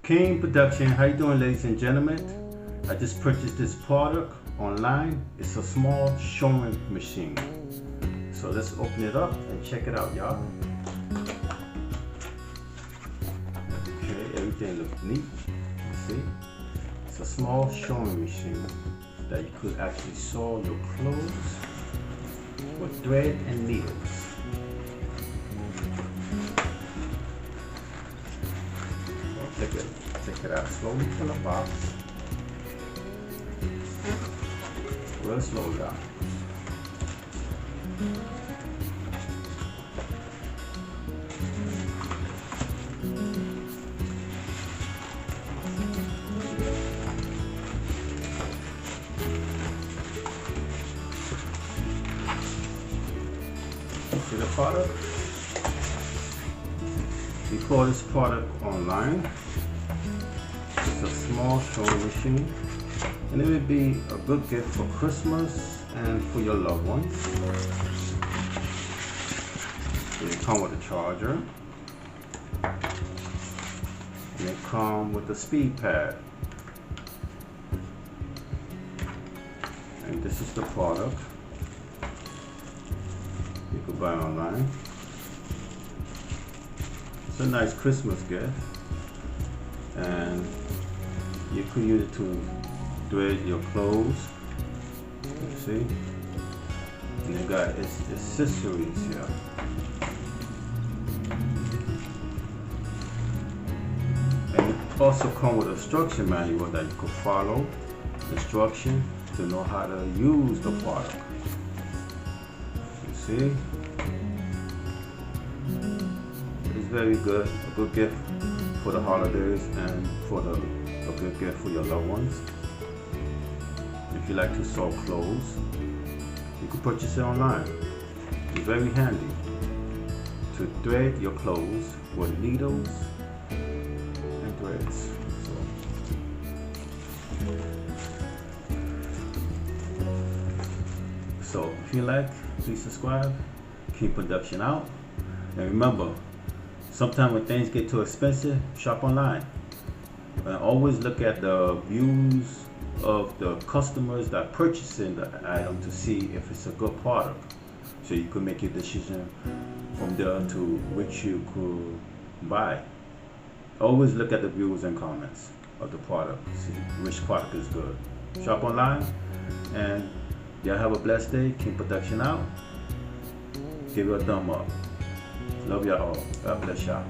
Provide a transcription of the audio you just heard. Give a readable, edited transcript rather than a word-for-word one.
King Production, how you doing, ladies and gentlemen? I just purchased this product online. It's a small sewing machine. So let's open it up and check it out, y'all. Okay, everything looks neat. See? It's a small sewing machine that you could actually sew your clothes with thread and needles. Take it out slowly from the box. Real slow, y'all. See the product? We call this product online. It's a small sewing machine, and it would be a good gift for Christmas and for your loved ones. It comes with a charger, and it comes with a speed pad. And this is the product. You could buy online. It's a nice Christmas gift, and you could use it to thread your clothes. You see? And you got its accessories here. And it also comes with an instruction manual that you could follow instruction to know how to use the product. You see? It's very good, a good gift for the holidays and for a good gift for your loved ones. If you like to sew clothes, you can purchase it online. It's very handy to thread your clothes with needles and threads. So if you like, please subscribe. King Production out. And remember, sometimes when things get too expensive, shop online. And always look at the views of the customers that are purchasing the item to see if it's a good product. So you can make your decision from there to which you could buy. Always look at the views and comments of the product, see which product is good. Shop online, and y'all have a blessed day. King Production out. Give it a thumb up. Love y'all all. God bless y'all.